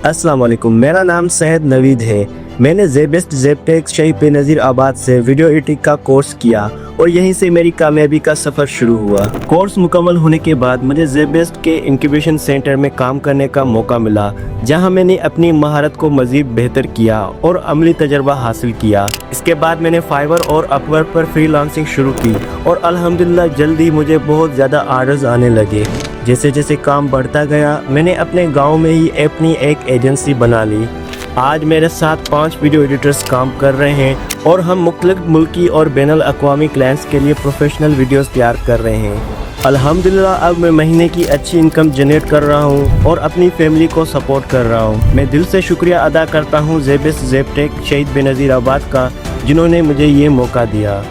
अस्सलाम वालेकुम, मेरा नाम सैयद नवीद है। मैंने ज़ाबिस्त ज़ैबटेक शहीद बेनज़ीराबाद से वीडियो एडिटिंग का कोर्स किया और यहीं से मेरी कामयाबी का सफ़र शुरू हुआ। कोर्स मुकम्मल होने के बाद मुझे ज़ाबिस्त के इंक्यूबेशन सेंटर में काम करने का मौका मिला, जहां मैंने अपनी महारत को मज़ीद बेहतर किया और अमली तजर्बा हासिल किया। इसके बाद मैंने फाइवर और अपवर्क पर फ्रीलांसिंग शुरू की और अल्हम्दुलिल्लाह जल्दी मुझे बहुत ज़्यादा आर्डर्स आने लगे। जैसे जैसे काम बढ़ता गया, मैंने अपने गाँव में ही अपनी एक एजेंसी बना ली। आज मेरे साथ 5 वीडियो एडिटर्स काम कर रहे हैं और हम मुख्तलिफ मुल्की और बैनुल अक़वामी क्लाइंट्स के लिए प्रोफेशनल वीडियोस तैयार कर रहे हैं। अल्हम्दुलिल्लाह अब मैं महीने की अच्छी इनकम जनरेट कर रहा हूं और अपनी फैमिली को सपोर्ट कर रहा हूं। मैं दिल से शुक्रिया अदा करता हूं ज़ाबिस्त ज़ैबटेक शहीद बेनज़ीराबाद का, जिन्होंने मुझे ये मौका दिया।